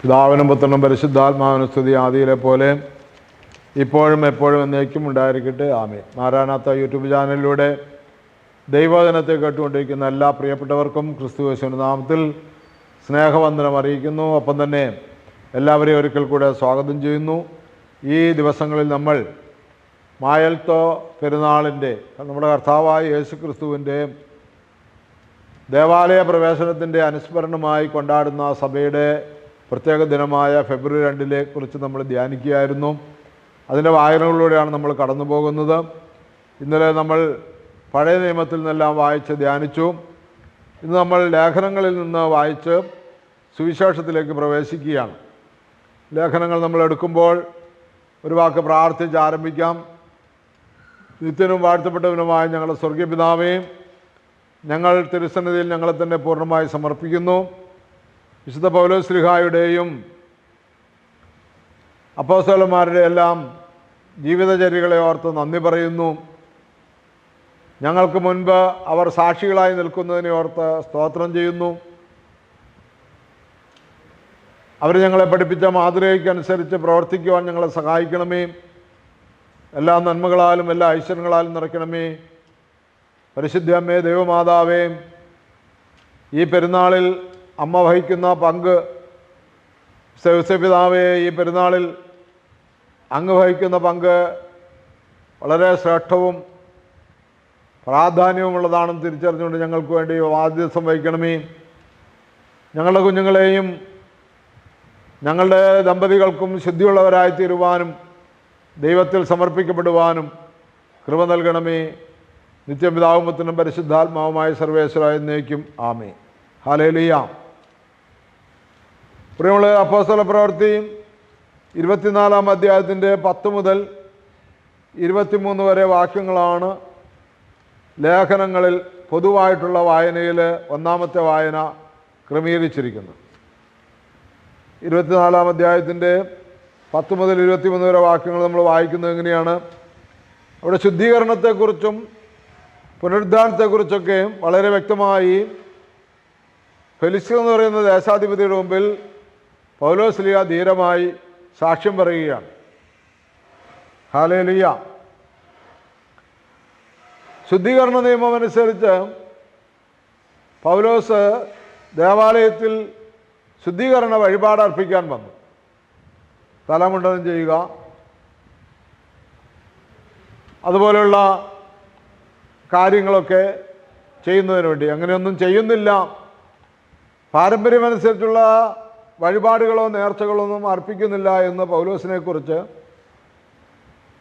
പിതാവിനും പുത്രനും പരിശുദ്ധാത്മാവിനും സ്തുതി, ആദിയിലെ പോലെ ഇപ്പോഴും എപ്പോഴും എന്നേക്കും ഉണ്ടായിരിക്കട്ടെ. ആമേൻ. മാരാനാത്ത യൂട്യൂബ് ചാനലിലൂടെ ദൈവവചനത്തെ കേട്ടുകൊണ്ടിരിക്കുന്ന എല്ലാ പ്രിയപ്പെട്ടവർക്കും ക്രിസ്തുയേശുവിന്റെ നാമത്തിൽ സ്നേഹവന്ദനം അറിയിക്കുന്നു. ഒപ്പം തന്നെ എല്ലാവരെയും ഒരിക്കൽ കൂടെ സ്വാഗതം ചെയ്യുന്നു. ഈ ദിവസങ്ങളിൽ നമ്മൾ മായൽത്തോ പെരുന്നാളിൻ്റെ, നമ്മുടെ കർത്താവായ യേശു ക്രിസ്തുവിൻ്റെ ദേവാലയ പ്രവേശനത്തിൻ്റെ അനുസ്മരണമായി കൊണ്ടാടുന്ന സഭയുടെ പ്രത്യേക ദിനമായ ഫെബ്രുവരി 2 കുറിച്ച് നമ്മൾ ധ്യാനിക്കുകയായിരുന്നു. അതിൻ്റെ വായനകളിലൂടെയാണ് നമ്മൾ കടന്നു പോകുന്നത്. ഇന്നലെ നമ്മൾ പഴയ നിയമത്തിൽ നിന്നെല്ലാം വായിച്ച് ധ്യാനിച്ചു. ഇന്ന് നമ്മൾ ലേഖനങ്ങളിൽ നിന്ന് വായിച്ച് സുവിശേഷത്തിലേക്ക് പ്രവേശിക്കുകയാണ്. ലേഖനങ്ങൾ നമ്മൾ എടുക്കുമ്പോൾ ഒരു വാക്ക് പ്രാർത്ഥിച്ച് ആരംഭിക്കാം. നിത്യനും വാഴ്ത്തപ്പെട്ടവനുമായ ഞങ്ങളുടെ സ്വർഗീയ പിതാവേ, ഞങ്ങൾ തിരുസന്നിധിയിൽ ഞങ്ങളെ തന്നെ പൂർണ്ണമായി സമർപ്പിക്കുന്നു. വിശുദ്ധ പൗലോസ്ലീഹായുടെയും അപ്പോസ്തലന്മാരുടെ എല്ലാം ജീവിതചര്യകളെ ഓർത്ത് നന്ദി പറയുന്നു. ഞങ്ങൾക്ക് മുൻപ് അവർ സാക്ഷികളായി നിൽക്കുന്നതിനെ ഓർത്ത് സ്തോത്രം ചെയ്യുന്നു. അവർ ഞങ്ങളെ പഠിപ്പിച്ച മാതൃകയ്ക്കനുസരിച്ച് പ്രവർത്തിക്കുവാൻ ഞങ്ങളെ സഹായിക്കണമേ. എല്ലാ നന്മകളാലും എല്ലാ ഐശ്വര്യങ്ങളാലും നിറയ്ക്കണമേ. പരിശുദ്ധ അമ്മേ, ദൈവമാതാവേ, ഈ പെരുന്നാളിൽ അമ്മ വഹിക്കുന്ന പങ്ക്, പിതാവേ, ഈ പെരുന്നാളിൽ അങ്ങ് വഹിക്കുന്ന പങ്ക് വളരെ ശ്രേഷ്ഠവും പ്രാധാന്യവുമുള്ളതാണെന്ന് തിരിച്ചറിഞ്ഞുകൊണ്ട് ഞങ്ങൾക്ക് വേണ്ടി ആദ്യദിവസം വഹിക്കണമേ. ഞങ്ങളുടെ കുഞ്ഞുങ്ങളെയും ഞങ്ങളുടെ ദമ്പതികൾക്കും ശുദ്ധിയുള്ളവരായി തീരുവാനും ദൈവത്തിൽ സമർപ്പിക്കപ്പെടുവാനും കൃപ നൽകണമേ. നിത്യപിതാവും പുത്രനും പരിശുദ്ധാത്മാവുമായ സർവേശ്വരായ എന്നേക്കും ആമേൻ. ഹല്ലേലൂയ. പ്രിയമുള്ള അപ്പോസ്തല പ്രവൃത്തി 24-ാം അധ്യായത്തിൻ്റെ 10 മുതൽ 23 വരെ വാക്യങ്ങളാണ് ലേഖനങ്ങളിൽ പൊതുവായിട്ടുള്ള വായനയിൽ ഒന്നാമത്തെ വായന ക്രമീകരിച്ചിരിക്കുന്നത്. 24-ാം അധ്യായത്തിൻ്റെ 10 മുതൽ 23 വരെ വാക്യങ്ങൾ നമ്മൾ വായിക്കുന്നത് എങ്ങനെയാണ്? അവിടെ ശുദ്ധീകരണത്തെക്കുറിച്ചും പുനരുദ്ധാനത്തെക്കുറിച്ചൊക്കെ വളരെ വ്യക്തമായി ഫെലിക്സ് എന്ന് പറയുന്ന ദേശാധിപതിയുടെ മുമ്പിൽ പൗലോസ്ലീഹ ധീരമായി സാക്ഷ്യം പറയുകയാണ്. ഹല്ലേലൂയ. ശുദ്ധീകരണ നിയമം അനുസരിച്ച് പൗലോസ് ദേവാലയത്തിൽ ശുദ്ധീകരണ വഴിപാട് അർപ്പിക്കാൻ വന്നു. തലമുണ്ടനം ചെയ്യുക, അതുപോലെയുള്ള കാര്യങ്ങളൊക്കെ ചെയ്യുന്നതിന് വേണ്ടി. അങ്ങനെയൊന്നും ചെയ്യുന്നില്ല. പാരമ്പര്യമനുസരിച്ചുള്ള വഴിപാടുകളോ നേർച്ചകളൊന്നും അർപ്പിക്കുന്നില്ല എന്ന് പൗലോസിനെക്കുറിച്ച്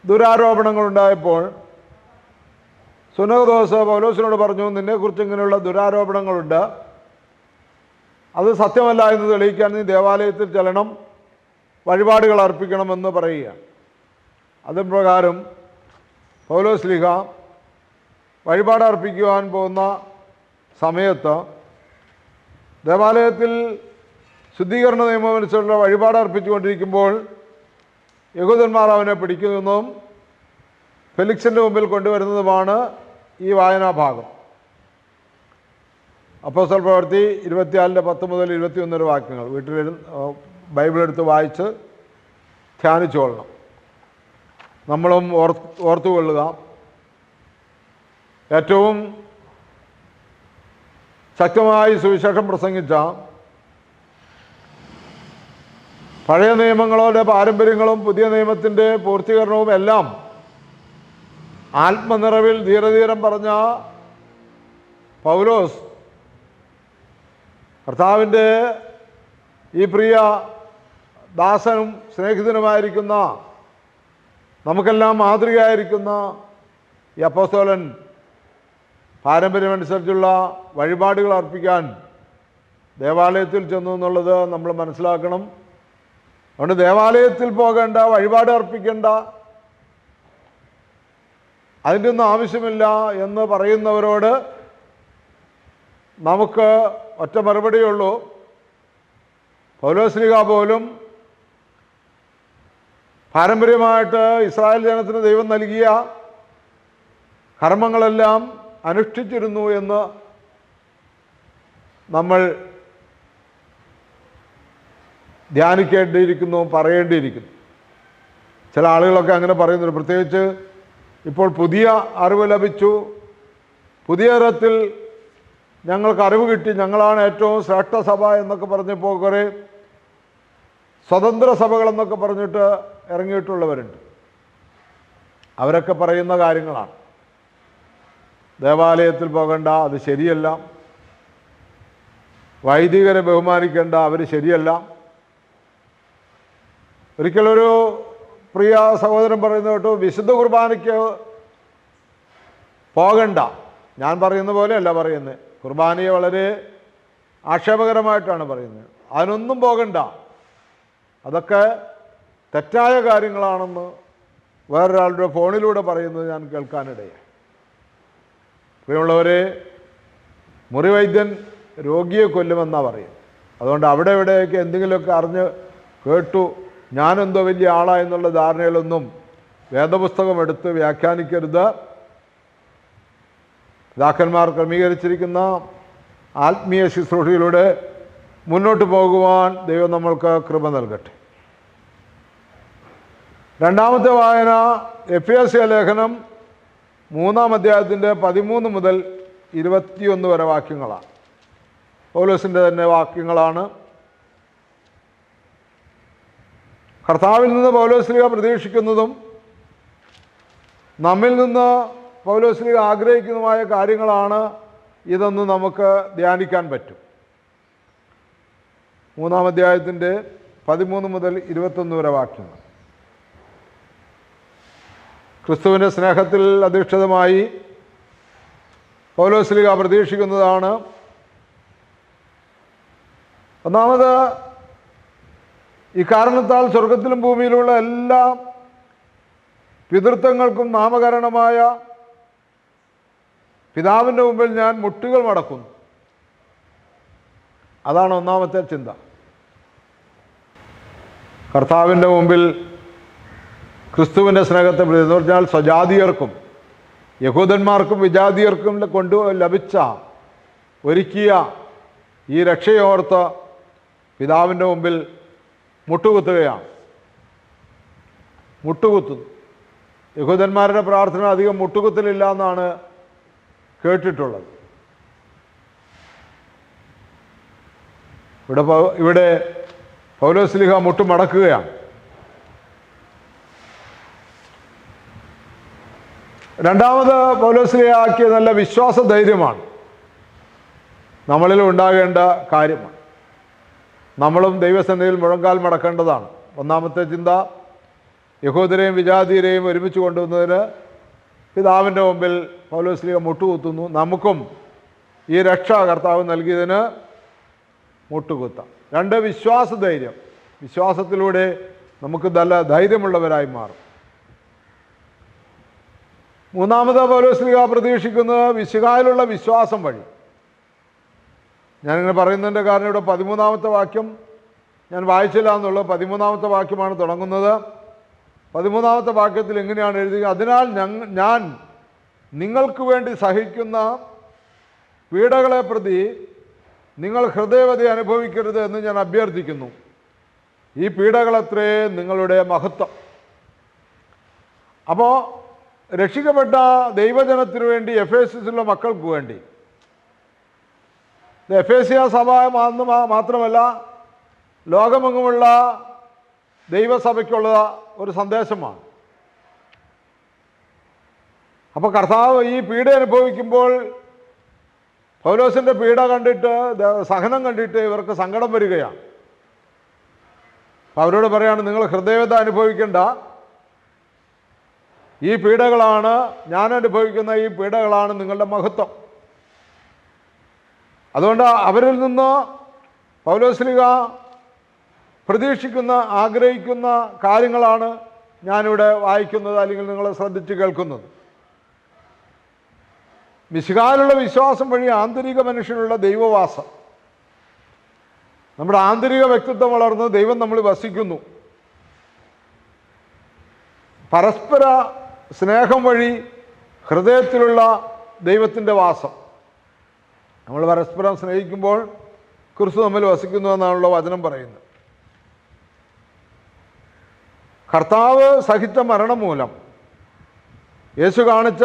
ദുരാരോപണങ്ങളുണ്ടായപ്പോൾ സുനഹദോസ് പൗലോസിനോട് പറഞ്ഞു, നിന്നെക്കുറിച്ച് ഇങ്ങനെയുള്ള ദുരാരോപണങ്ങളുണ്ട്, അത് സത്യമല്ല എന്ന് തെളിയിക്കാൻ നീ ദേവാലയത്തിൽ ചെല്ലണം, വഴിപാടുകൾ അർപ്പിക്കണമെന്ന് പറയുകയാണ്. അതിൻ പ്രകാരം പൗലോസ്ലീഹ വഴിപാട് അർപ്പിക്കുവാൻ പോകുന്ന സമയത്ത് ദേവാലയത്തിൽ ശുദ്ധീകരണ നിയമമനുസരിച്ചുള്ള വഴിപാട് അർപ്പിച്ചുകൊണ്ടിരിക്കുമ്പോൾ യഹൂദന്മാർ അവനെ പിടിക്കുന്നതും ഫെലിക്സിൻ്റെ മുമ്പിൽ കൊണ്ടുവരുന്നതുമാണ് ഈ വായനാഭാഗം. അപ്പോസ്തല പ്രവൃത്തി 24-ന്റെ 10 മുതൽ 21 വരെ വാക്യങ്ങൾ വീട്ടിൽ ബൈബിൾ എടുത്ത് വായിച്ച് ധ്യാനിച്ചുകൊള്ളണം. നമ്മളും ഓർത്തുകൊള്ളുക. ഏറ്റവും ശക്തമായി സുവിശേഷം പ്രസംഗിച്ച പഴയ നിയമങ്ങളുടെ പാരമ്പര്യങ്ങളും പുതിയ നിയമത്തിൻ്റെ പൂർത്തീകരണവും എല്ലാം ആത്മനിറവിൽ ധീരധീരം പറഞ്ഞ പൗലോസ് കർത്താവിൻ്റെ ഈ പ്രിയ ദാസനും സ്നേഹിതനുമായിരിക്കുന്ന നമുക്കെല്ലാം മാതൃകയായിരിക്കുന്ന ഈ അപ്പോസ്തലൻ പാരമ്പര്യമനുസരിച്ചുള്ള വഴിപാടുകൾ അർപ്പിക്കാൻ ദേവാലയത്തിൽ ചെന്നു എന്നുള്ളത് നമ്മൾ മനസ്സിലാക്കണം. അതുകൊണ്ട് ദേവാലയത്തിൽ പോകേണ്ട, വഴിപാട് അർപ്പിക്കേണ്ട, അതിൻ്റെ ഒന്നും ആവശ്യമില്ല എന്ന് പറയുന്നവരോട് നമുക്ക് ഒറ്റ മറുപടിയുള്ളൂ. പൗലോസ്ലീഹ പോലും പാരമ്പര്യമായിട്ട് ഇസ്രായേൽ ജനത്തിന് ദൈവം നൽകിയ കർമ്മങ്ങളെല്ലാം അനുഷ്ഠിച്ചിരുന്നു എന്ന് നമ്മൾ ധ്യാനിക്കേണ്ടിയിരിക്കുന്നു, പറയേണ്ടിയിരിക്കുന്നു. ചില ആളുകളൊക്കെ അങ്ങനെ പറയുന്നുണ്ട്. പ്രത്യേകിച്ച് ഇപ്പോൾ പുതിയ അറിവ് ലഭിച്ചു, പുതിയ തരത്തിൽ ഞങ്ങൾക്ക് അറിവ് കിട്ടി, ഞങ്ങളാണ് ഏറ്റവും ശ്രേഷ്ഠ സഭ എന്നൊക്കെ പറഞ്ഞപ്പോൾ കുറേ സ്വതന്ത്ര സഭകളെന്നൊക്കെ പറഞ്ഞിട്ട് ഇറങ്ങിയിട്ടുള്ളവരുണ്ട്. അവരൊക്കെ പറയുന്ന കാര്യങ്ങളാണ്. ദേവാലയത്തിൽ പോകണ്ട, അത് ശരിയല്ല. വൈദികരെ ബഹുമാനിക്കേണ്ട, അവർ ശരിയല്ല. ഒരിക്കലൊരു പ്രിയ സഹോദരൻ പറയുന്നത് കേട്ടു, വിശുദ്ധ കുർബാനയ്ക്ക് പോകണ്ട. ഞാൻ പറയുന്ന പോലെയല്ല പറയുന്നത്, കുർബാനയെ വളരെ ആക്ഷേപകരമായിട്ടാണ് പറയുന്നത്. അതിനൊന്നും പോകണ്ട, അതൊക്കെ തെറ്റായ കാര്യങ്ങളാണെന്ന് വേറൊരാളുടെ ഫോണിലൂടെ പറയുന്നത് ഞാൻ കേൾക്കാനിടയായി. പ്രിയമുള്ളവരെ, മുറിവൈദ്യൻ രോഗിയെ കൊല്ലുമെന്നാണ് പറയുന്നത്. അതുകൊണ്ട് അവിടെ ഇവിടെയൊക്കെ എന്തെങ്കിലുമൊക്കെ അറിഞ്ഞ് കേട്ടു ഞാനെന്തോ വലിയ ആളാ എന്നുള്ള ധാരണയിലൊന്നും വേദപുസ്തകം എടുത്ത് വ്യാഖ്യാനിക്കരുത്. പിതാക്കന്മാർ ക്രമീകരിച്ചിരിക്കുന്ന ആത്മീയ ശുശ്രൂഷയിലൂടെ മുന്നോട്ട് പോകുവാൻ ദൈവം നമ്മൾക്ക് കൃപ നൽകട്ടെ. രണ്ടാമത്തെ വായന എഫേസ്യ ലേഖനം 3-ാം അധ്യായത്തിൻ്റെ 13 മുതൽ 21 വരെ വാക്യങ്ങളാണ്. പൗലോസിൻ്റെ തന്നെ വാക്യങ്ങളാണ്. കർത്താവിൽ നിന്ന് പൗലോസ്ലീഹ പ്രതീക്ഷിക്കുന്നതും നമ്മിൽ നിന്ന് പൗലോസ്ലീഹ ആഗ്രഹിക്കുന്നതുമായ കാര്യങ്ങളാണ് ഇതെന്ന് നമുക്ക് ധ്യാനിക്കാൻ പറ്റും. 3-ാം അധ്യായത്തിൻ്റെ 13 മുതൽ 21 വരെ വാക്യങ്ങൾ. ക്രിസ്തുവിൻ്റെ സ്നേഹത്തിൽ അധിഷ്ഠിതമായി പൗലോസ്ലീഹ പ്രതീക്ഷിക്കുന്നതാണ്. ഒന്നാമത്, ഇക്കാരണത്താൽ സ്വർഗത്തിലും ഭൂമിയിലുള്ള എല്ലാ പിതൃത്വങ്ങൾക്കും നാമകരണമായ പിതാവിൻ്റെ മുമ്പിൽ ഞാൻ മുട്ടുകൾ മടക്കുന്നു. അതാണ് ഒന്നാമത്തെ ചിന്ത. കർത്താവിൻ്റെ മുമ്പിൽ ക്രിസ്തുവിൻ്റെ സ്നേഹത്തെ പ്രതി എന്ന് പറഞ്ഞാൽ സ്വജാതിയർക്കും യഹൂദന്മാർക്കും വിജാതിയർക്കും ലഭിച്ച ഒരുക്കിയ ഈ രക്ഷയോർത്ത് പിതാവിൻ്റെ മുമ്പിൽ മുട്ടുകുത്തുകയാണ്. മുട്ടുകുത്തുന്നു. യഹൂദന്മാരുടെ പ്രാർത്ഥന അധികം മുട്ടുകുത്തലില്ല എന്നാണ് കേട്ടിട്ടുള്ളത്. ഇവിടെ പൗലോസ്ലീഹ മുട്ടുമടക്കുകയാണ്. രണ്ടാമത് പൗലോസ്ലീഹ ആക്കിയ നല്ല വിശ്വാസ ധൈര്യമാണ് നമ്മളിൽ ഉണ്ടാകേണ്ട കാര്യമാണ്. നമ്മളും ദൈവസന്നിധിയിൽ മുഴങ്കാൽ മടക്കേണ്ടതാണ്. ഒന്നാമത്തെ ചിന്ത, യഹൂദരെയും വിജാതിയരെയും ഒരുമിച്ച് കൊണ്ടുവന്നതിന് പിതാവിൻ്റെ മുമ്പിൽ പൗലോസ്ലീഹ മുട്ടുകുത്തുന്നു. നമുക്കും ഈ രക്ഷ കർത്താവ് നൽകിയതിന് മുട്ടുകുത്താം. രണ്ട്, വിശ്വാസ ധൈര്യം. വിശ്വാസത്തിലൂടെ നമുക്ക് നല്ല ധൈര്യമുള്ളവരായി മാറും. മൂന്നാമത് പൗലോസ്ലീഹ പ്രതീക്ഷിക്കുന്നത് മിശിഹായിലുള്ള വിശ്വാസം വഴി. ഞാനിങ്ങനെ പറയുന്നതിൻ്റെ കാരണം ഇവിടെ 13-ാമത്തെ വാക്യം ഞാൻ വായിച്ചില്ല എന്നുള്ളത്. 13-ാമത്തെ വാക്യമാണ് തുടങ്ങുന്നത്. 13-ാമത്തെ വാക്യത്തിൽ എങ്ങനെയാണ് എഴുതുക? അതിനാൽ ഞാൻ നിങ്ങൾക്ക് വേണ്ടി സഹിക്കുന്ന പീഡകളെ പ്രതി നിങ്ങൾ ഹൃദയവതി അനുഭവിക്കരുത് എന്ന് ഞാൻ അഭ്യർത്ഥിക്കുന്നു. ഈ പീഡകളത്രേ നിങ്ങളുടെ മഹത്വം. അപ്പോൾ രക്ഷിക്കപ്പെട്ട ദൈവജനത്തിനു വേണ്ടി, എഫേസ്യസിലുള്ള മക്കൾക്ക് വേണ്ടി, എഫേസ്യ സഭ മാത്രമല്ല ലോകമെങ്ങുമുള്ള ദൈവസഭയ്ക്കുള്ള ഒരു സന്ദേശമാണ്. അപ്പോൾ കർത്താവ് ഈ പീഡ അനുഭവിക്കുമ്പോൾ പൗലോസിൻ്റെ പീഡ കണ്ടിട്ട്, സഹനം കണ്ടിട്ട് ഇവർക്ക് സങ്കടം വരികയാണ്. അപ്പോൾ അവരോട് പറയാണ്, നിങ്ങൾ ഹൃദയവ്യത അനുഭവിക്കേണ്ട, ഈ പീഡകളാണ്, ഞാൻ അനുഭവിക്കുന്ന ഈ പീഡകളാണ് നിങ്ങളുടെ മഹത്വം. അതുകൊണ്ട് അവരിൽ നിന്ന് പൗലോസ്ലീഹ പ്രതീക്ഷിക്കുന്ന, ആഗ്രഹിക്കുന്ന കാര്യങ്ങളാണ് ഞാനിവിടെ വായിക്കുന്നത്, അല്ലെങ്കിൽ നിങ്ങൾ ശ്രദ്ധിച്ച് കേൾക്കുന്നത്. മിശിഹായിലുള്ള വിശ്വാസം വഴി ആന്തരിക മനുഷ്യനുള്ള ദൈവവാസം, നമ്മുടെ ആന്തരിക വ്യക്തിത്വം വളർന്ന് ദൈവം നമ്മൾ വസിക്കുന്നു. പരസ്പര സ്നേഹം വഴി ഹൃദയത്തിലുള്ള ദൈവത്തിൻ്റെ വാസം. നമ്മൾ പരസ്പരം സ്നേഹിക്കുമ്പോൾ ക്രിസ്തു തമ്മിൽ വസിക്കുന്നു എന്നാണല്ലോ വചനം പറയുന്നത്. കർത്താവ് സഹിച്ച മരണം മൂലം യേശു കാണിച്ച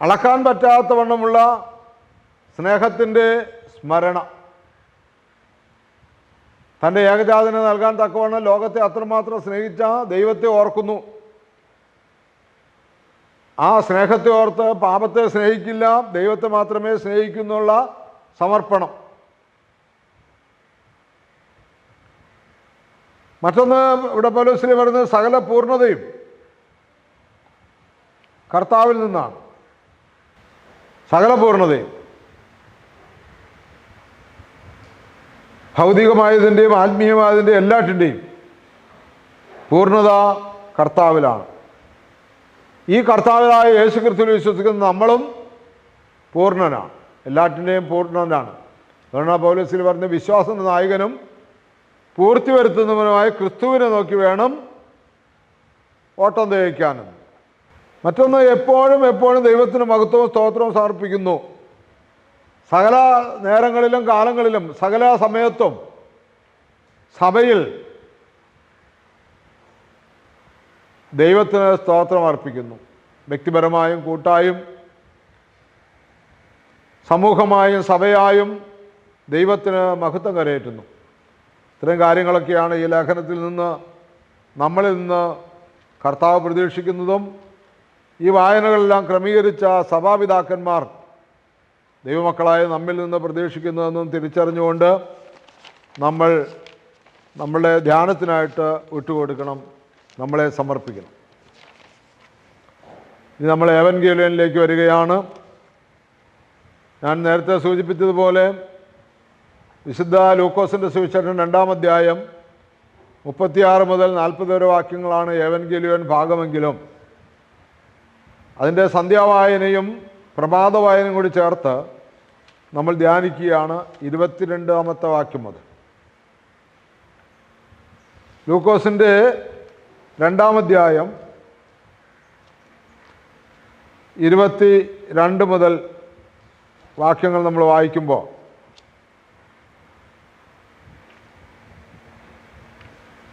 അളക്കാൻ പറ്റാത്തവണ്ണമുള്ള സ്നേഹത്തിൻ്റെ സ്മരണ, തൻ്റെ ഏകജാതനെ നൽകാൻ തക്കവണ്ണം ലോകത്തെ അത്രമാത്രം സ്നേഹിച്ച ദൈവത്തെ ഓർക്കുന്നു. ആ സ്നേഹത്തെ ഓർത്ത് പാപത്തെ സ്നേഹിക്കില്ല, ദൈവത്തെ മാത്രമേ സ്നേഹിക്കുന്നുള്ള സമർപ്പണം. മറ്റൊന്ന് ഇവിടെ പൗലോസ് പറയുന്നത് സകല പൂർണ്ണതയും കർത്താവിൽ നിന്നാണ്. സകല പൂർണ്ണതയും ഭൗതികമായതിൻ്റെയും ആത്മീയമായതിൻ്റെയും എല്ലാറ്റിൻ്റെയും പൂർണ്ണത കർത്താവിലാണ്. ഈ കർത്താവിലായ യേശു ക്രിസ്തുവിൽ വിശ്വസിക്കുന്ന നമ്മളും പൂർണ്ണനാണ്, എല്ലാറ്റിൻ്റെയും പൂർണ്ണനാണ്. അതുകൊണ്ടാണ് പൗലോസിൽ പറഞ്ഞ വിശ്വാസത്തിൻ്റെ നായകനും പൂർത്തി വരുത്തുന്നവനുമായ ക്രിസ്തുവിനെ നോക്കി വേണം ഓട്ടം തികയ്ക്കാനും. മറ്റൊന്ന്, എപ്പോഴും ദൈവത്തിന് മഹത്വവും സ്തോത്രവും സമർപ്പിക്കുന്നു. സകല നേരങ്ങളിലും കാലങ്ങളിലും സകല സമയത്തും സഭയിൽ ദൈവത്തിന് സ്തോത്രം അർപ്പിക്കുന്നു. വ്യക്തിപരമായും കൂട്ടായും സമൂഹമായും സഭയായും ദൈവത്തിന് മഹത്വം കരയേറ്റുന്നു. ഇത്തരം കാര്യങ്ങളൊക്കെയാണ് ഈ ലേഖനത്തിൽ നിന്ന് നമ്മളിൽ നിന്ന് കർത്താവ് പ്രതീക്ഷിക്കുന്നതും ഈ വായനകളെല്ലാം ക്രമീകരിച്ച സഭാപിതാക്കന്മാർ ദൈവമക്കളായ നമ്മിൽ നിന്ന് പ്രതീക്ഷിക്കുന്നതെന്നും തിരിച്ചറിഞ്ഞുകൊണ്ട് നമ്മൾ നമ്മളുടെ ധ്യാനത്തിനായിട്ട് വിട്ടുകൊടുക്കണം, നമ്മളെ സമർപ്പിക്കണം. ഇനി നമ്മൾ എവൻഗേലിയനിലേക്ക് വരികയാണ്. ഞാൻ നേരത്തെ സൂചിപ്പിച്ചതുപോലെ വിശുദ്ധ ലൂക്കോസിൻ്റെ സുവിശേഷം 2-ാം അധ്യായം 36 മുതൽ 40 വരെ വാക്യങ്ങളാണ് എവൻഗേലിയൻ ഭാഗമെങ്കിലും അതിൻ്റെ സന്ധ്യാവായനയും പ്രഭാത വായനയും കൂടി ചേർത്ത് നമ്മൾ ധ്യാനിക്കുകയാണ് 22-ാമത്തെ വാക്യം മുതൽ. ലൂക്കോസിൻ്റെ 2-ാം അധ്യായം 22 മുതൽ വാക്യങ്ങൾ നമ്മൾ വായിക്കുമ്പോൾ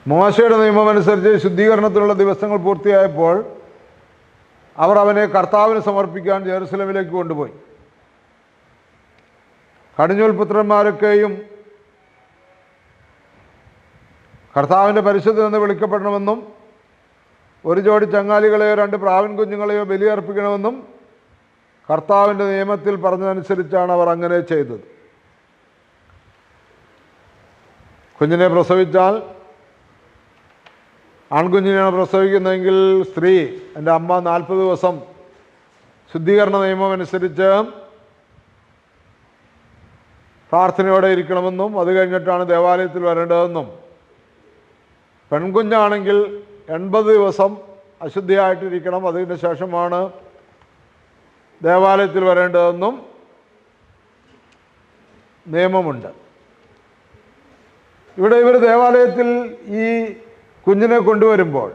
മോശയുടെ നിയമമനുസരിച്ച് ശുദ്ധീകരണത്തിനുള്ള ദിവസങ്ങൾ പൂർത്തിയായപ്പോൾ അവർ അവനെ കർത്താവിന് സമർപ്പിക്കാൻ ജെറുസലേമിലേക്ക് കൊണ്ടുപോയി. കടിഞ്ഞൂൽ പുത്രന്മാരൊക്കെയും കർത്താവിൻ്റെ പരിശുദ്ധൻ എന്ന് വിളിക്കപ്പെടണമെന്നും ഒരു ജോഡി ചങ്ങാലികളെയോ 2 പ്രാവിൻ കുഞ്ഞുങ്ങളെയോ ബലിയർപ്പിക്കണമെന്നും കർത്താവിൻ്റെ നിയമത്തിൽ പറഞ്ഞതനുസരിച്ചാണ് അവർ അങ്ങനെ ചെയ്തത്. കുഞ്ഞിനെ പ്രസവിച്ചാൽ, ആൺകുഞ്ഞിനെയാണ് പ്രസവിക്കുന്നതെങ്കിൽ സ്ത്രീ എൻ്റെ അമ്മ 40 ദിവസം ശുദ്ധീകരണ നിയമം അനുസരിച്ച് പ്രാർത്ഥനയോടെ ഇരിക്കണമെന്നും അത് കഴിഞ്ഞിട്ടാണ് ദേവാലയത്തിൽ വരേണ്ടതെന്നും, പെൺകുഞ്ഞാണെങ്കിൽ 80 ദിവസം അശുദ്ധിയായിട്ടിരിക്കണം, അതിന് ശേഷമാണ് ദേവാലയത്തിൽ വരേണ്ടതെന്നും നിയമമുണ്ട്. ഇവിടെ ഇവർ ദേവാലയത്തിൽ ഈ കുഞ്ഞിനെ കൊണ്ടുവരുമ്പോൾ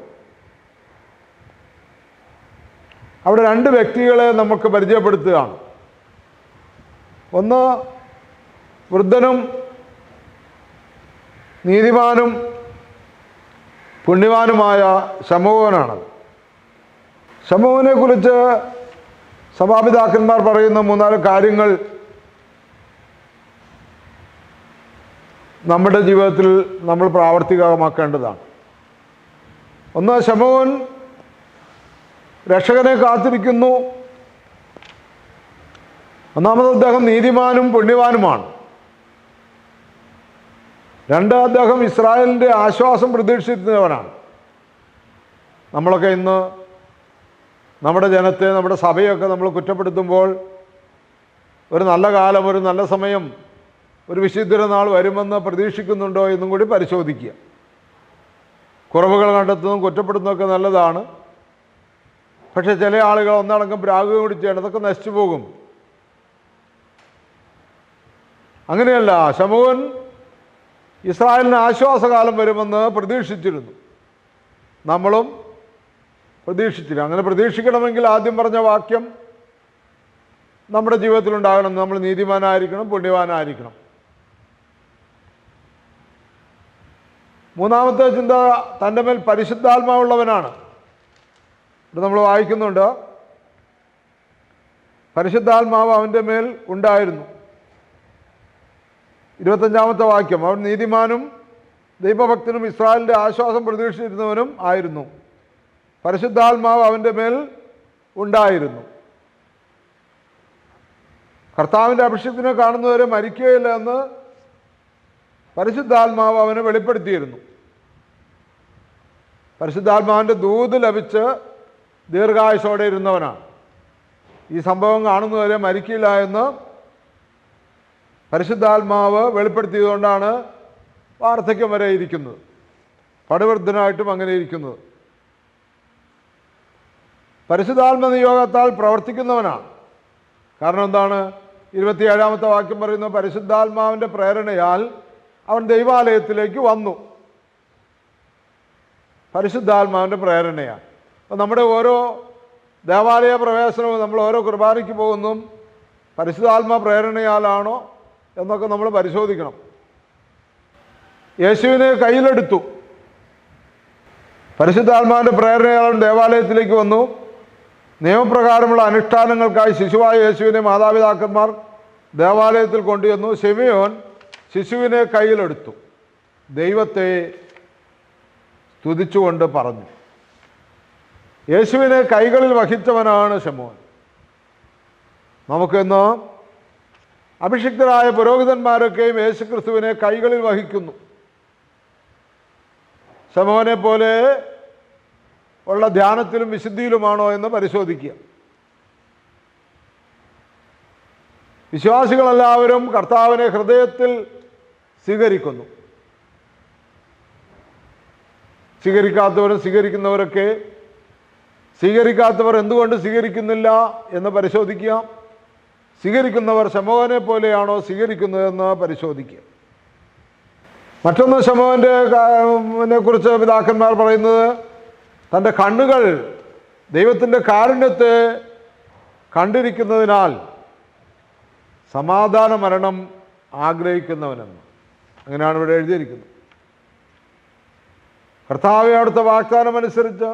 അവിടെ 2 വ്യക്തികളെ നമുക്ക് പരിചയപ്പെടുത്തുകയാണ്. ഒന്ന് വൃദ്ധനും നീതിമാനും പുണ്യവാനുമായ ശമൂവേനാണ്. ശമൂവിനെ കുറിച്ച് സഭാപിതാക്കന്മാർ പറയുന്ന 3-4 കാര്യങ്ങൾ നമ്മുടെ ജീവിതത്തിൽ നമ്മൾ പ്രാവർത്തികമാക്കേണ്ടതാണ്. ഒന്ന്, ശമൂൻ രക്ഷകനെ കാത്തിരിക്കുന്നു. ഒന്നാമത്, അദ്ദേഹം നീതിമാനും പുണ്യവാനുമാണ്. 2, അദ്ദേഹം ഇസ്രായേലിൻ്റെ ആശ്വാസം പ്രതീക്ഷിക്കുന്നവനാണ്. നമ്മളൊക്കെ ഇന്ന് നമ്മുടെ ജനത്തെ, നമ്മുടെ സഭയൊക്കെ നമ്മൾ കുറ്റപ്പെടുത്തുമ്പോൾ ഒരു നല്ല കാലം, ഒരു നല്ല സമയം, ഒരു വിശുദ്ധ നാൾ വരുമെന്ന് പ്രതീക്ഷിക്കുന്നുണ്ടോ എന്നും കൂടി പരിശോധിക്കുക. കുറവുകൾ കണ്ടെത്തുന്നതും കുറ്റപ്പെടുന്നതൊക്കെ നല്ലതാണ്. പക്ഷേ ചില ആളുകൾ ഒന്നടങ്കം പ്രാഗ് കൂടി ചെയ്യണം, അതൊക്കെ നശിച്ചു പോകും. അങ്ങനെയല്ല, ശമൂൻ ഇസ്രായേലിന് ആശ്വാസകാലം വരുമെന്ന് പ്രതീക്ഷിച്ചിരുന്നു. നമ്മളും പ്രതീക്ഷിച്ചില്ല. അങ്ങനെ പ്രതീക്ഷിക്കണമെങ്കിൽ ആദ്യം പറഞ്ഞ വാക്യം നമ്മുടെ ജീവിതത്തിലുണ്ടാകണം. നമ്മൾ നീതിമാനായിരിക്കണം, പുണ്യവാനായിരിക്കണം. മൂന്നാമത്തെ ചിന്ത തൻ്റെ മേൽ പരിശുദ്ധാത്മാവുള്ളവനാണ്. ഇവിടെ നമ്മൾ വായിക്കുന്നുണ്ട്, പരിശുദ്ധാത്മാവ് അവൻ്റെ മേൽ ഉണ്ടായിരുന്നു. 25-ാമത്തെ വാക്യം, അവൻ നീതിമാനും ദൈവഭക്തനും ഇസ്രായേലിൻ്റെ ആശ്വാസം പ്രതീക്ഷിച്ചിരുന്നവനും ആയിരുന്നു. പരിശുദ്ധാത്മാവ് അവൻ്റെ മേൽ ഉണ്ടായിരുന്നു. കർത്താവിൻ്റെ അഭിഷേകത്തിനെ കാണുന്നവരെ മരിക്കുകയില്ല എന്ന് പരിശുദ്ധാത്മാവ് അവനെ വെളിപ്പെടുത്തിയിരുന്നു. പരിശുദ്ധാത്മാവിൻ്റെ ദൂത് ലഭിച്ച് ദീർഘായുസ്സോടെ ഇരുന്നവനാണ്. ഈ സംഭവം കാണുന്നവരെ മരിക്കില്ല എന്ന് പരിശുദ്ധാത്മാവ് വെളിപ്പെടുത്തിയതുകൊണ്ടാണ് വാർദ്ധക്യം വരെ ഇരിക്കുന്നത്, പടുവൃദ്ധനായിട്ടും അങ്ങനെ ഇരിക്കുന്നത്. പരിശുദ്ധാത്മ നിയോഗത്താൽ പ്രവർത്തിക്കുന്നവനാണ്. കാരണം എന്താണ്? 27-ാമത്തെ വാക്യം പറയുന്നു, പരിശുദ്ധാത്മാവിൻ്റെ പ്രേരണയാൽ അവൻ ദൈവാലയത്തിലേക്ക് വന്നു. പരിശുദ്ധാത്മാവിൻ്റെ പ്രേരണയാണ്. അപ്പം നമ്മുടെ ഓരോ ദേവാലയ പ്രവേശനവും, നമ്മൾ ഓരോ കുർബാനയ്ക്ക് പോകുന്നതും പരിശുദ്ധാത്മാ പ്രേരണയാലാണോ എന്നൊക്കെ നമ്മൾ പരിശോധിക്കണം. യേശുവിനെ കയ്യിലെടുത്തു. പരിശുദ്ധാത്മാവിൻ്റെ പ്രേരണയാൽ ദേവാലയത്തിലേക്ക് വന്നു. നിയമപ്രകാരമുള്ള അനുഷ്ഠാനങ്ങൾക്കായി ശിശുവായ യേശുവിനെ മാതാപിതാക്കന്മാർ ദേവാലയത്തിൽ കൊണ്ടുവന്നു. ശിമയോൻ ശിശുവിനെ കയ്യിലെടുത്തു, ദൈവത്തെ സ്തുതിച്ചുകൊണ്ട് പറഞ്ഞു. യേശുവിനെ കൈകളിൽ വഹിച്ചവനാണ് ശിമോൻ. നമുക്കിന്ന് അഭിഷിക്തരായ പുരോഹിതന്മാരൊക്കെയും യേശുക്രിസ്തുവിനെ കൈകളിൽ വഹിക്കുന്നു. ശിമോനെ പോലെ ഉള്ള ധ്യാനത്തിലും വിശുദ്ധിയിലുമാണോ എന്ന് പരിശോധിക്കുക. വിശ്വാസികളെല്ലാവരും കർത്താവിനെ ഹൃദയത്തിൽ സ്വീകരിക്കുന്നു. സ്വീകരിക്കാത്തവരും സ്വീകരിക്കുന്നവരൊക്കെ, സ്വീകരിക്കാത്തവർ എന്തുകൊണ്ട് സ്വീകരിക്കുന്നില്ല എന്ന് പരിശോധിക്കുക. സ്വീകരിക്കുന്നവർ ശമോനെ പോലെയാണോ സ്വീകരിക്കുന്നതെന്ന് പരിശോധിക്കുക. മറ്റൊന്ന്, ശമോനെ കുറിച്ച് പിതാക്കന്മാർ പറയുന്നത്, തൻ്റെ കണ്ണുകൾ ദൈവത്തിൻ്റെ കാരുണ്യത്തെ കണ്ടിരിക്കുന്നതിനാൽ സമാധാന മരണം ആഗ്രഹിക്കുന്നവനെന്ന്. അങ്ങനെയാണ് ഇവിടെ എഴുതിയിരിക്കുന്നത്. കർത്താവെ, അവിടുത്തെ വാഗ്ദാനമനുസരിച്ച്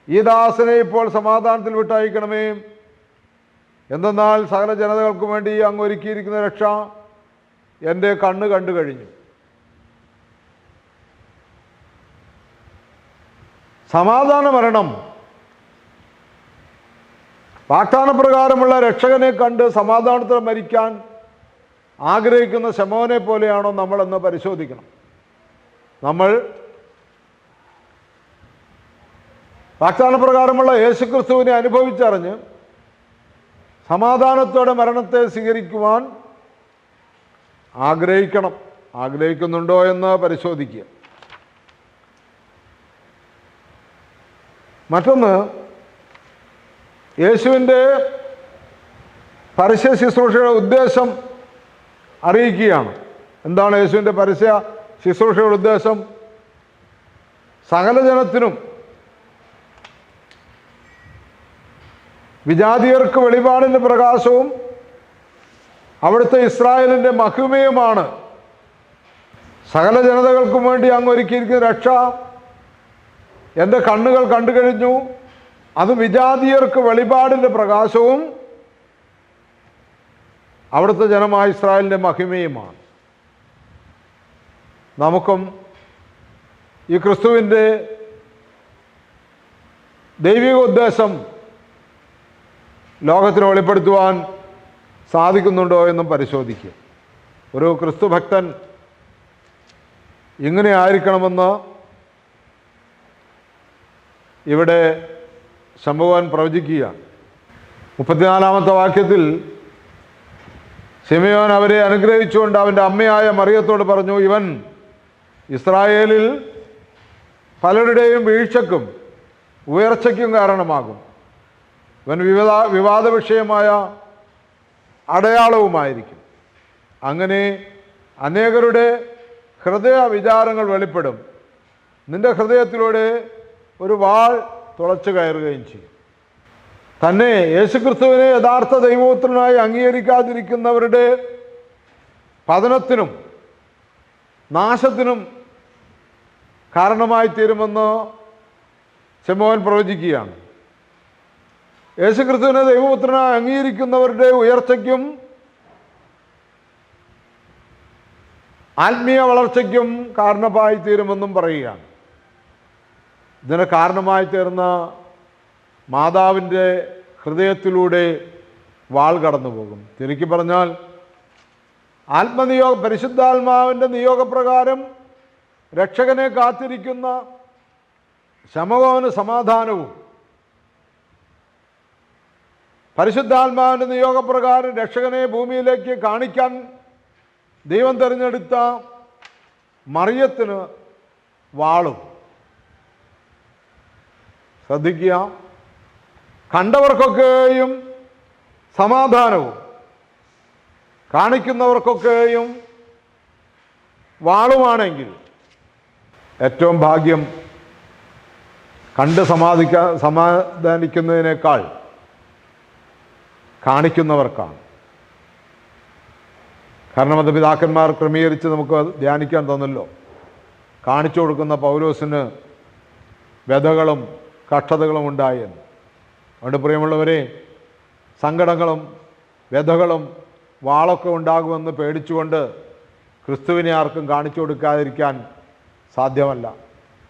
ഈ ദാസനെ ഇപ്പോൾ സമാധാനത്തിൽ വിട്ടയക്കണമേ. എന്തെന്നാൽ സകല ജനതകൾക്കും വേണ്ടി അങ്ങ് ഒരുക്കിയിരിക്കുന്ന രക്ഷ എൻ്റെ കണ്ണ് കണ്ടു കഴിഞ്ഞു. സമാധാന മരണം, വാഗ്ദാനപ്രകാരമുള്ള രക്ഷകനെ കണ്ട് സമാധാനത്തിൽ മരിക്കാൻ ആഗ്രഹിക്കുന്ന ശമോനെ പോലെയാണോ നമ്മളെന്ന് പരിശോധിക്കണം. നമ്മൾ വാഗ്ദാനപ്രകാരമുള്ള യേശുക്രിസ്തുവിനെ അനുഭവിച്ചറിഞ്ഞ് സമാധാനത്തോടെ മരണത്തെ സ്വീകരിക്കുവാൻ ആഗ്രഹിക്കുന്നുണ്ടോ എന്ന് പരിശോധിക്കുക. മറ്റൊന്ന്, യേശുവിൻ്റെ പരസ്യ ശുശ്രൂഷയുടെ ഉദ്ദേശം അറിയിക്കുകയാണ്. എന്താണ് യേശുവിൻ്റെ പരസ്യ ശുശ്രൂഷയുടെ ഉദ്ദേശം? സകല ജനത്തിനും വിജാതിയർക്ക് വെളിപാടിൻ്റെ പ്രകാശവും അവിടുത്തെ ഇസ്രായേലിൻ്റെ മഹിമയുമാണ്. സകല ജനതകൾക്കും വേണ്ടി അങ്ങ് ഒരുക്കിയിരിക്കുന്ന രക്ഷ എൻ്റെ കണ്ണുകൾ കണ്ടു കഴിഞ്ഞു. അത് വിജാതിയർക്ക് വെളിപാടിൻ്റെ പ്രകാശവും അവിടുത്തെ ജനമായ ഇസ്രായേലിൻ്റെ മഹിമയുമാണ്. നമുക്കും ഈ ക്രിസ്തുവിൻ്റെ ദൈവിക ഉദ്ദേശം ലോകത്തിന് വെളിപ്പെടുത്തുവാൻ സാധിക്കുന്നുണ്ടോ എന്നും പരിശോധിക്കുക. ഒരു ക്രിസ്തു ഭക്തൻ ഇങ്ങനെ ആയിരിക്കണമെന്ന് ഇവിടെ ശംഭുവാൻ പ്രവചിക്കുകയാണ്. 34-ാമത്തെ വാക്യത്തിൽ ശിമയോൻ അവരെ അനുഗ്രഹിച്ചുകൊണ്ട് അവൻ്റെ അമ്മയായ മറിയത്തോട് പറഞ്ഞു, ഇവൻ ഇസ്രായേലിൽ പലരുടെയും വീഴ്ചയ്ക്കും ഉയർച്ചയ്ക്കും കാരണമാകും. ഇവൻ വിവാദ വിഷയമായ അടയാളവുമായിരിക്കും. അങ്ങനെ അനേകരുടെ ഹൃദയ വിചാരങ്ങൾ വെളിപ്പെടും. നിന്റെ ഹൃദയത്തിലൂടെ ഒരു വാൾ തുളച്ചു കയറുകയും ചെയ്യും. തന്നെ യേശുക്രിസ്തുവിനെ യഥാർത്ഥ ദൈവപുത്രനായി അംഗീകരിക്കാതിരിക്കുന്നവരുടെ പതനത്തിനും നാശത്തിനും കാരണമായി തീരുമെന്ന് ശമൂവേൽ പ്രവചിക്കുകയാണ്. യേശുക്രിസ്തുവിനെ ദൈവപുത്രനായി അംഗീകരിക്കുന്നവരുടെ ഉയർച്ചയ്ക്കും ആത്മീയ വളർച്ചയ്ക്കും കാരണമായി തീരുമെന്നും പറയുകയാണ്. ഇതിന് കാരണമായി തീർന്ന മാതാവിൻ്റെ ഹൃദയത്തിലൂടെ വാൾ കടന്നു പോകും. ചുരുക്കി പറഞ്ഞാൽ പരിശുദ്ധാത്മാവിൻ്റെ നിയോഗപ്രകാരം രക്ഷകനെ കാത്തിരിക്കുന്ന ശമൂവേലിന് സമാധാനവും, പരിശുദ്ധാത്മാവിൻ്റെ നിയോഗപ്രകാരം രക്ഷകനെ ഭൂമിയിലേക്ക് കാണിക്കാൻ ദൈവം തിരഞ്ഞെടുത്ത മറിയത്തിന് വാളും. ശ്രദ്ധിക്കുക, കണ്ടവർക്കൊക്കെയും സമാധാനവും കാണിക്കുന്നവർക്കൊക്കെയും വാളുമാണെങ്കിൽ ഏറ്റവും ഭാഗ്യം കണ്ട് സമാധാനിക്കുന്നതിനേക്കാൾ കാണിക്കുന്നവർക്കാണ്. കാരണം അത് പിതാക്കന്മാർ ക്രമീകരിച്ച് നമുക്ക് ധ്യാനിക്കാൻ തോന്നല്ലോ. കാണിച്ചു കൊടുക്കുന്ന പൗലോസിന് വ്യഥകളും കഷ്ടതകളും ഉണ്ടായെന്ന്. അതുകൊണ്ട് പ്രിയമുള്ളവരെ, സങ്കടങ്ങളും വ്യഥകളും വാളൊക്കെ ഉണ്ടാകുമെന്ന് പേടിച്ചുകൊണ്ട് ക്രിസ്തുവിനെ ആർക്കും കാണിച്ചു കൊടുക്കാതിരിക്കാൻ സാധ്യമല്ല.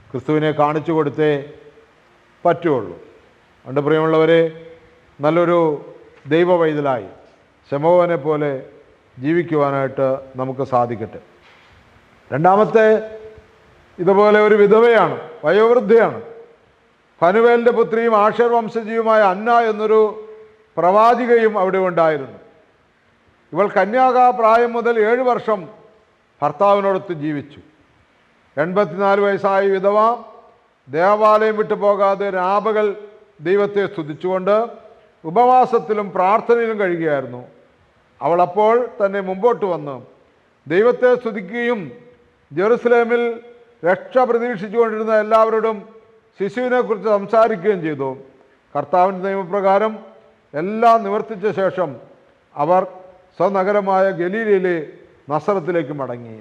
ക്രിസ്തുവിനെ കാണിച്ചു കൊടുത്തേ പറ്റുള്ളൂ. അതുകൊണ്ട് പ്രിയമുള്ളവരെ, നല്ലൊരു ദൈവവൈതലായി ശമൂവേലിനെ പോലെ ജീവിക്കുവാനായിട്ട് നമുക്ക് സാധിക്കട്ടെ. രണ്ടാമത്തെ ഇതുപോലെ ഒരു വിധവയാണ്, വയോവൃദ്ധയാണ്. ഫനുവേലിൻ്റെ പുത്രിയും ആഷേർ വംശജീയുമായ അന്ന എന്നൊരു പ്രവാചികയും അവിടെ ഉണ്ടായിരുന്നു. ഇവൾ കന്യാകാപ്രായം മുതൽ 7 വർഷം ഭർത്താവിനോടൊത്ത് ജീവിച്ചു. 84 വയസ്സായ വിധവ ദേവാലയം വിട്ടു പോകാതെ രാപകൽ ദൈവത്തെ സ്തുതിച്ചുകൊണ്ട് ഉപവാസത്തിലും പ്രാർത്ഥനയിലും കഴിയുകയായിരുന്നു. അവൾ അപ്പോൾ തന്നെ മുമ്പോട്ട് വന്ന് ദൈവത്തെ സ്തുതിക്കുകയും ജെറുസലേമിൽ രക്ഷ പ്രതീക്ഷിച്ചുകൊണ്ടിരുന്ന എല്ലാവരോടും ശിശുവിനെക്കുറിച്ച് സംസാരിക്കുകയും ചെയ്തു. കർത്താവിൻ്റെ നിയമപ്രകാരം എല്ലാം നിവർത്തിച്ച ശേഷം അവർ സ്വനഗരമായ ഗലീലയിലെ നസറത്തിലേക്ക് മടങ്ങി.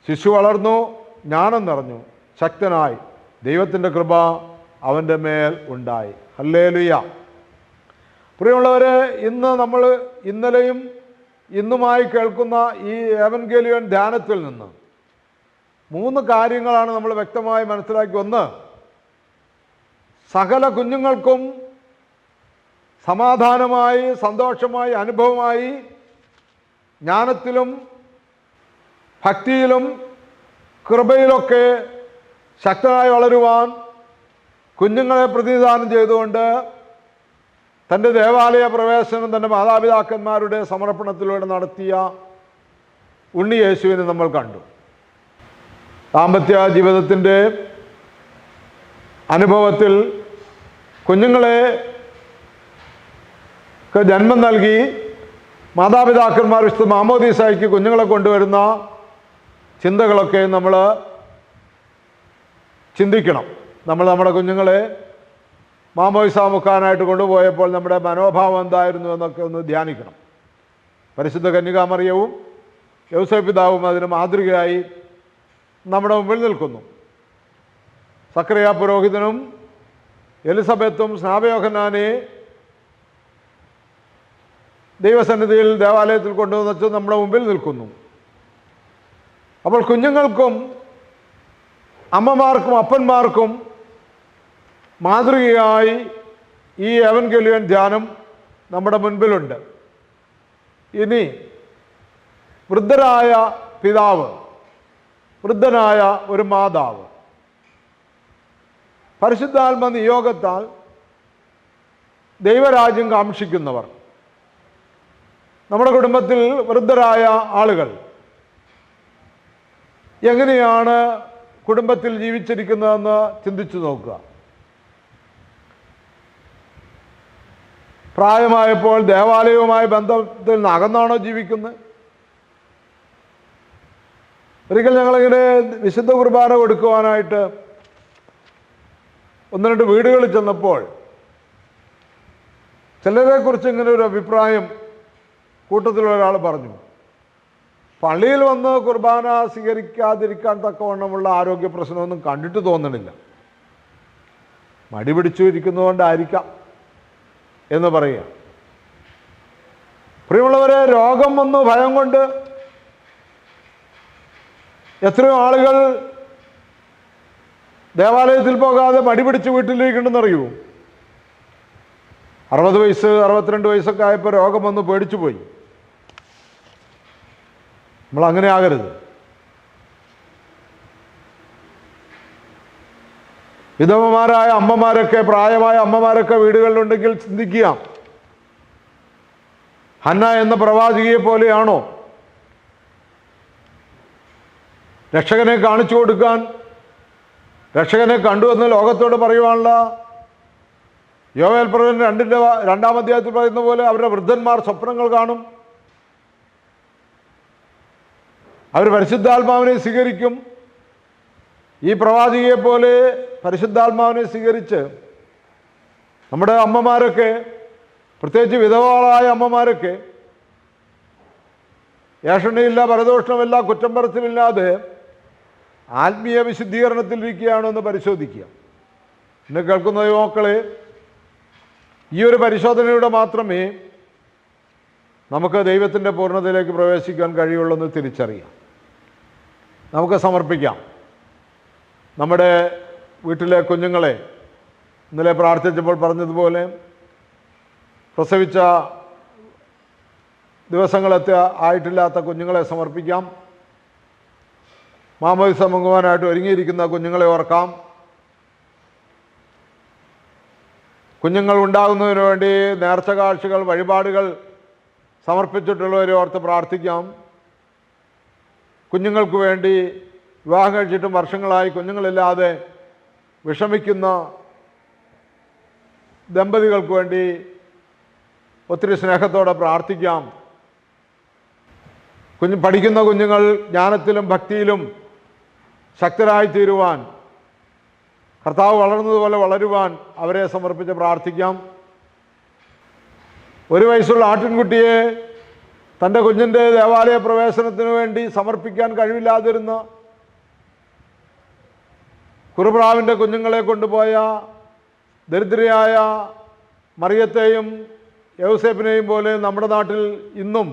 ശിശു വളർന്നു, ജ്ഞാനം നിറഞ്ഞു, ശക്തനായി. ദൈവത്തിൻ്റെ കൃപ അവൻ്റെ മേൽ ഉണ്ടായി. ഹല്ലേലൂയ. പ്രിയമുള്ളവരെ, ഇന്ന് നമ്മൾ ഇന്നലെയും ഇന്നുമായി കേൾക്കുന്ന ഈ എവൻഗേലിയൻ ധ്യാനത്തിൽ നിന്ന് 3 കാര്യങ്ങളാണ് നമ്മൾ വ്യക്തമായി മനസ്സിലാക്കി. ഒന്ന്, സകല കുഞ്ഞുങ്ങൾക്കും സമാധാനമായി, സന്തോഷമായി, അനുഭവമായി, ജ്ഞാനത്തിലും ഭക്തിയിലും കൃപയിലൊക്കെ ശക്തമായി വളരുവാൻ കുഞ്ഞുങ്ങളെ പ്രതിനിധാനം ചെയ്തുകൊണ്ട് തൻ്റെ ദേവാലയ പ്രവേശനം തൻ്റെ മാതാപിതാക്കന്മാരുടെ സമർപ്പണത്തിലൂടെ നടത്തിയ ഉണ്ണി യേശുവിനെ നമ്മൾ കണ്ടു. ദാമ്പത്യ ജീവിതത്തിൻ്റെ അനുഭവത്തിൽ കുഞ്ഞുങ്ങളെ ജന്മം നൽകി മാതാപിതാക്കന്മാർ വിശുദ്ധ മാമോദീസായ്ക്ക് കുഞ്ഞുങ്ങളെ കൊണ്ടുവരുന്ന ചിന്തകളൊക്കെ നമ്മൾ ചിന്തിക്കണം. നമ്മൾ നമ്മുടെ കുഞ്ഞുങ്ങളെ മാമോദിസ മുക്കാനായിട്ട് കൊണ്ടുപോയപ്പോൾ നമ്മുടെ മനോഭാവം എന്തായിരുന്നു എന്നൊക്കെ ഒന്ന് ധ്യാനിക്കണം. പരിശുദ്ധ കന്യകാമറിയവും യൗസേപ്പ് പിതാവും അതിന് മാതൃകയായി നമ്മുടെ മുമ്പിൽ നിൽക്കുന്നു. സക്കറിയ പുരോഹിതനും എലിസബത്തും സ്നാപയോഹന്നാനെ ദൈവസന്നിധിയിൽ ദേവാലയത്തിൽ കൊണ്ടുവന്നു നമ്മുടെ മുമ്പിൽ നിൽക്കുന്നു. അപ്പോൾ കുഞ്ഞുങ്ങൾക്കും അമ്മമാർക്കും അപ്പന്മാർക്കും മാതൃകയായി ഈ എവൻഗേലിയൻ ധ്യാനം നമ്മുടെ മുൻപിലുണ്ട്. ഇനി വൃദ്ധരായ പിതാവ്, വൃദ്ധനായ ഒരു മാതാവ്, പരിശുദ്ധാത്മ നിയോഗത്താൽ ദൈവരാജ്യം കാംക്ഷിക്കുന്നവർ, നമ്മുടെ കുടുംബത്തിൽ വൃദ്ധരായ ആളുകൾ എങ്ങനെയാണ് കുടുംബത്തിൽ ജീവിച്ചിരിക്കുന്നതെന്ന് ചിന്തിച്ചു നോക്കുക. പ്രായമായപ്പോൾ ദേവാലയവുമായി ബന്ധത്തിൽ നിന്ന് അകന്നാണോ ജീവിക്കുന്നത്? ഒരിക്കൽ ഞങ്ങളിങ്ങനെ വിശുദ്ധ കുർബാന കൊടുക്കുവാനായിട്ട് 1-2 വീടുകളിൽ ചെന്നപ്പോൾ ചിലരെക്കുറിച്ച് ഇങ്ങനെ ഒരു അഭിപ്രായം കൂട്ടത്തിലൊരാൾ പറഞ്ഞു. പള്ളിയിൽ വന്ന് കുർബാന സ്വീകരിക്കാതിരിക്കാൻ തക്കവണ്ണമുള്ള ആരോഗ്യ പ്രശ്നമൊന്നും കണ്ടിട്ട് തോന്നണില്ല. മടി പിടിച്ചു ഇരിക്കുന്നതുകൊണ്ടായിരിക്കാം എന്ന് പറയുക. പ്രിയമുള്ളവരെ, രോഗം വന്ന് ഭയം കൊണ്ട് എത്രയോ ആളുകൾ ദേവാലയത്തിൽ പോകാതെ മടി പിടിച്ച് വീട്ടിലിരിക്കണമെന്നറിയൂ. 60 വയസ്സ് 62 വയസ്സൊക്കെ ആയപ്പോൾ രോഗം വന്ന് പേടിച്ചു പോയി. നമ്മളങ്ങനെ ആകരുത്. വിധവമാരായ അമ്മമാരൊക്കെ, പ്രായമായ അമ്മമാരൊക്കെ വീടുകളിലുണ്ടെങ്കിൽ ചിന്തിക്കുക, ഹന്ന എന്ന പ്രവാചകിയെ പോലെയാണോ രക്ഷകനെ കാണിച്ചു കൊടുക്കാൻ, രക്ഷകനെ കണ്ടു എന്ന് ലോകത്തോട് പറയുവാനുള്ള യോവേൽ പ്രവചനം 2-ാം അധ്യായത്തിൽ പറയുന്ന പോലെ അവരുടെ വൃദ്ധന്മാർ സ്വപ്നങ്ങൾ കാണും, അവർ പരിശുദ്ധാത്മാവിനെ സ്വീകരിക്കും. ഈ പ്രവാചകിയെ പോലെ പരിശുദ്ധാത്മാവിനെ സ്വീകരിച്ച് നമ്മുടെ അമ്മമാരൊക്കെ, പ്രത്യേകിച്ച് വിധവകളായ അമ്മമാരൊക്കെ, ഏഷണിയില്ല, പരദോഷണമില്ല, കുറ്റം പറച്ചിലില്ലാതെ ആത്മീയ വിശുദ്ധീകരണത്തിലിരിക്കുകയാണോ എന്ന് പരിശോധിക്കുക. എന്നെ കേൾക്കുന്ന യുവാക്കളെ, ഈ ഒരു പരിശോധനയുടെ മാത്രമേ നമുക്ക് ദൈവത്തിൻ്റെ പൂർണ്ണതയിലേക്ക് പ്രവേശിക്കാൻ കഴിയുള്ളൂ എന്ന് തിരിച്ചറിയാം. നമുക്ക് സമർപ്പിക്കാം. നമ്മുടെ വീട്ടിലെ കുഞ്ഞുങ്ങളെ, ഇന്നലെ പ്രാർത്ഥിച്ചപ്പോൾ പറഞ്ഞതുപോലെ പ്രസവിച്ച ആയിട്ടില്ലാത്ത കുഞ്ഞുങ്ങളെ സമർപ്പിക്കാം. മാമോദിസ മുങ്ങുവാനായിട്ട് ഒരുങ്ങിയിരിക്കുന്ന കുഞ്ഞുങ്ങളെ ഓർക്കാം. കുഞ്ഞുങ്ങൾ ഉണ്ടാകുന്നതിന് വേണ്ടി നേർച്ച കാഴ്ചകൾ, വഴിപാടുകൾ സമർപ്പിച്ചിട്ടുള്ളവരെ ഓർത്ത് പ്രാർത്ഥിക്കാം. കുഞ്ഞുങ്ങൾക്ക് വേണ്ടി വിവാഹം കഴിച്ചിട്ടും വർഷങ്ങളായി കുഞ്ഞുങ്ങളില്ലാതെ വിഷമിക്കുന്ന ദമ്പതികൾക്ക് വേണ്ടി ഒത്തിരി സ്നേഹത്തോടെ പ്രാർത്ഥിക്കാം. പഠിക്കുന്ന കുഞ്ഞുങ്ങൾ ജ്ഞാനത്തിലും ഭക്തിയിലും ശക്തരായി തീരുവാൻ, കർത്താവ് വളർന്നതുപോലെ വളരുവാൻ അവരെ സമർപ്പിച്ച് പ്രാർത്ഥിക്കാം. 1 വയസ്സുള്ള ആട്ടിൻകുട്ടിയെ തൻ്റെ കുഞ്ഞിൻ്റെ ദേവാലയ പ്രവേശനത്തിന് വേണ്ടി സമർപ്പിക്കാൻ കഴിവില്ലാതിരുന്ന, കുറുപ്രാവിൻ്റെ കുഞ്ഞുങ്ങളെ കൊണ്ടുപോയ ദരിദ്രയായ മറിയത്തെയും യൗസേപ്പിനെയും പോലെ നമ്മുടെ നാട്ടിൽ ഇന്നും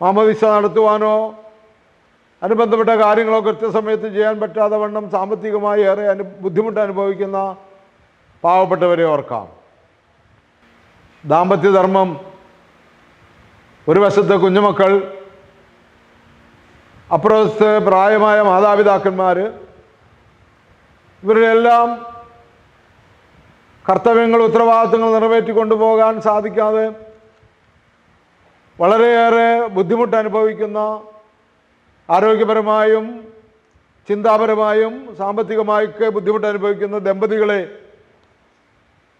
മാമോദിസ നടത്തുവാനോ അനുബന്ധപ്പെട്ട കാര്യങ്ങളോ കൃത്യസമയത്ത് ചെയ്യാൻ പറ്റാതെ വണ്ണം സാമ്പത്തികമായി ഏറെ ബുദ്ധിമുട്ട് അനുഭവിക്കുന്ന പാവപ്പെട്ടവരെ ഓർക്കാം. ദാമ്പത്യധർമ്മം, ഒരു വശത്ത് കുഞ്ഞുമക്കൾ, അപ്പുറത്ത് പ്രായമായ മാതാപിതാക്കന്മാർ, ഇവരുടെ എല്ലാം കർത്തവ്യങ്ങൾ, ഉത്തരവാദിത്തങ്ങൾ നിറവേറ്റിക്കൊണ്ടുപോകാൻ സാധിക്കാതെ വളരെയേറെ ബുദ്ധിമുട്ട് അനുഭവിക്കുന്ന, ആരോഗ്യപരമായും ചിന്താപരമായും സാമ്പത്തികമായൊക്കെ ബുദ്ധിമുട്ട് അനുഭവിക്കുന്ന ദമ്പതികളെ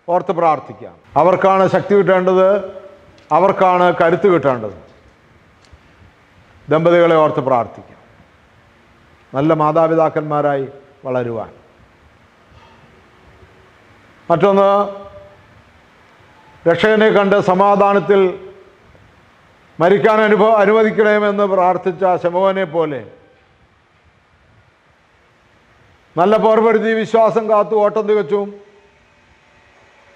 ഓർത്ത് പ്രാർത്ഥിക്കാം. അവർക്കാണ് ശക്തി കിട്ടേണ്ടത്, അവർക്കാണ് കരുത്ത് കിട്ടേണ്ടത്. ദമ്പതികളെ ഓർത്ത് പ്രാർത്ഥിക്കാം, നല്ല മാതാപിതാക്കന്മാരായി വളരുവാൻ. മറ്റൊന്ന്, രക്ഷകനെ കണ്ട് സമാധാനത്തിൽ മരിക്കാൻ അനുവദിക്കണമെന്ന് പ്രാർത്ഥിച്ച ശമോനെ പോലെ നല്ല പോർപെടുത്തി വിശ്വാസം കാത്തു ഓട്ടം തികച്ചും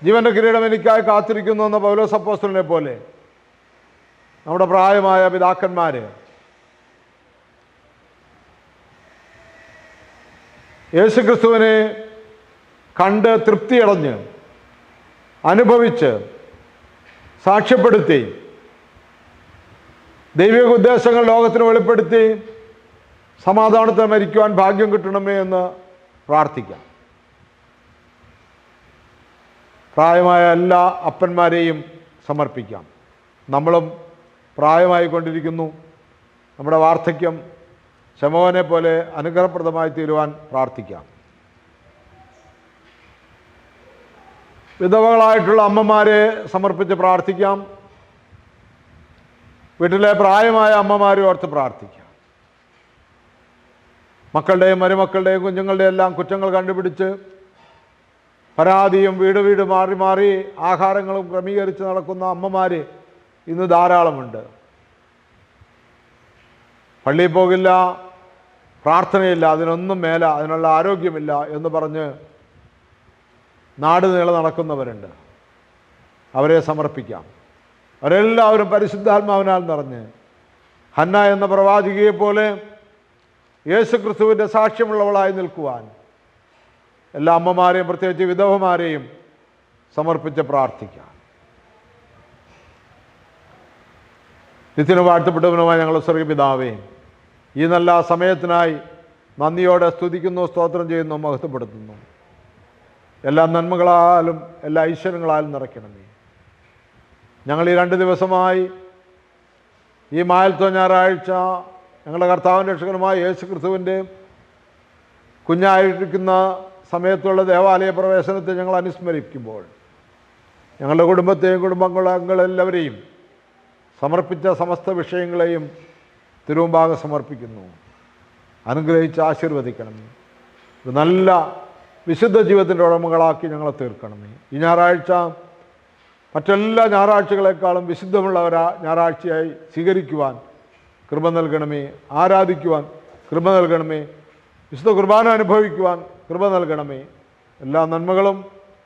ജീവൻ്റെ കിരീടം എനിക്കായി കാത്തിരിക്കുന്നു എന്ന പൗലോസ് അപ്പോസ്തലനെ പോലെ നമ്മുടെ പ്രായമായ പിതാക്കന്മാർ യേശുക്രിസ്തുവിനെ കണ്ട് തൃപ്തിയടഞ്ഞ് അനുഭവിച്ച് സാക്ഷ്യപ്പെടുത്തി ദൈവിക ഉദ്ദേശങ്ങൾ ലോകത്തിന് വെളിപ്പെടുത്തി സമാധാനത്തെ മരിക്കുവാൻ ഭാഗ്യം കിട്ടണമേ എന്ന് പ്രാർത്ഥിക്കാം. പ്രായമായ എല്ലാ അപ്പന്മാരെയും സമർപ്പിക്കാം. നമ്മളും പ്രായമായി കൊണ്ടിരിക്കുന്നു. നമ്മുടെ വാർദ്ധക്യം ശമോനെ പോലെ അനുഗ്രഹപ്രദമായി തീരുവാൻ പ്രാർത്ഥിക്കാം. വിധവകളായിട്ടുള്ള അമ്മമാരെ സമർപ്പിച്ച് പ്രാർത്ഥിക്കാം. വീട്ടിലെ പ്രായമായ അമ്മമാരെ ഓർത്ത് പ്രാർത്ഥിക്കാം. മക്കളുടെയും മരുമക്കളുടെയും കുഞ്ഞുങ്ങളുടെയും എല്ലാം കുറ്റങ്ങൾ കണ്ടുപിടിച്ച് പരാതിയും വീട് മാറി മാറി ആഹാരങ്ങളും ക്രമീകരിച്ച് നടക്കുന്ന അമ്മമാർ ഇന്ന് ധാരാളമുണ്ട്. പള്ളിയിൽ പോകില്ല, പ്രാർത്ഥനയില്ല, അതിനൊന്നും മേല, അതിനുള്ള ആരോഗ്യമില്ല എന്ന് പറഞ്ഞ് നാട് നീളെ നടക്കുന്നവരുണ്ട്. അവരെ സമർപ്പിക്കാം. അവരെല്ലാവരും പരിശുദ്ധാത്മാവിനാൽ നിറഞ്ഞ് ഹന്ന എന്ന പ്രവാചികയെപ്പോലെ യേശുക്രിസ്തുവിൻ്റെ സാക്ഷ്യമുള്ളവളായി നിൽക്കുവാൻ എല്ലാ അമ്മമാരെയും പ്രത്യേകിച്ച് വിധവമാരെയും സമർപ്പിച്ച് പ്രാർത്ഥിക്കാം. നിത്യനും വാഴ്ത്തപ്പെട്ടവനുമായ ഞങ്ങളുടെ സ്വർഗ്ഗീയ പിതാവേ, ഈ നല്ല സമയത്തിനായി നന്ദിയോടെ സ്തുതിക്കുന്നു, സ്തോത്രം ചെയ്യുന്നു, മഹത്വപ്പെടുത്തുന്നു. എല്ലാ നന്മകളാലും എല്ലാ ഐശ്വര്യങ്ങളാലും നിറയ്ക്കണമേ. ഞങ്ങൾ ഈ 2 ദിവസമായി ഈ മായൽത്തോ ഞായറാഴ്ച ഞങ്ങളുടെ കർത്താവിൻ്റെ രക്ഷകനുമായ യേശു ക്രിസ്തുവിൻ്റെ കുഞ്ഞായിരിക്കുന്ന സമയത്തുള്ള ദേവാലയ പ്രവേശനത്തെ ഞങ്ങൾ അനുസ്മരിക്കുമ്പോൾ ഞങ്ങളുടെ കുടുംബത്തെയും കുടുംബാംഗങ്ങളെല്ലാവരെയും സമർപ്പിച്ച സമസ്ത വിഷയങ്ങളെയും തിരുമുമ്പാകെ സമർപ്പിക്കുന്നു. അനുഗ്രഹിച്ച് ആശീർവദിക്കണമേ. ഒരു നല്ല വിശുദ്ധ ജീവിതത്തിൻ്റെ ഉടമകളാക്കി ഞങ്ങളെ തീർക്കണമേ. ഈ ഞായറാഴ്ച മറ്റെല്ലാ ഞായറാഴ്ചകളെക്കാളും വിശുദ്ധമുള്ള ഒരു ഞായറാഴ്ചയായി സ്വീകരിക്കുവാൻ കൃപ നൽകണമേ. ആരാധിക്കുവാൻ കൃപ നൽകണമേ. വിശുദ്ധ കുർബാന അനുഭവിക്കുവാൻ കൃപ നൽകണമേ. എല്ലാ നന്മകളും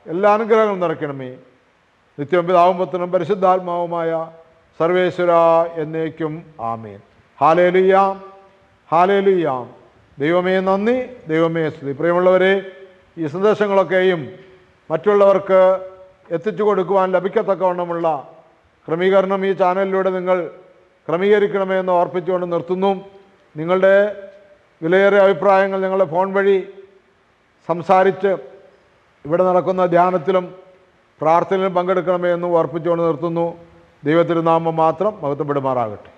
എല്ലാ അനുഗ്രഹങ്ങളും നിറയ്ക്കണമേ. നിത്യം പിതാവും പുത്രനും പരിശുദ്ധാത്മാവുമായ സർവേശ്വര എന്നേക്കും ആമേൻ. Hallelujah, hallelujah. ദൈവമേ നന്ദി, ദൈവമേ സ്തുതി. പ്രിയമുള്ളവരെ, ഈ സന്ദേശങ്ങളൊക്കെയും മറ്റുള്ളവർക്ക് എത്തിച്ചു കൊടുക്കുവാൻ ലഭിക്കത്തക്കവണ്ണമുള്ള ക്രമീകരണം ഈ ചാനലിലൂടെ നിങ്ങൾ ക്രമീകരിക്കണമേ എന്ന് ഓർപ്പിച്ചുകൊണ്ട് നിർത്തുന്നു. നിങ്ങളുടെ വിലയേറിയ അഭിപ്രായങ്ങൾ ഞങ്ങളുടെ ഫോൺ വഴി സംസാരിച്ച് ഇവിടെ നടക്കുന്ന ധ്യാനത്തിലും പ്രാർത്ഥനയിലും പങ്കെടുക്കണമേ എന്ന് ഓർപ്പിച്ചുകൊണ്ട് നിർത്തുന്നു. ദൈവത്തിരുനാമം മാത്രം മഹത്വപ്പെടുമാറാകട്ടെ.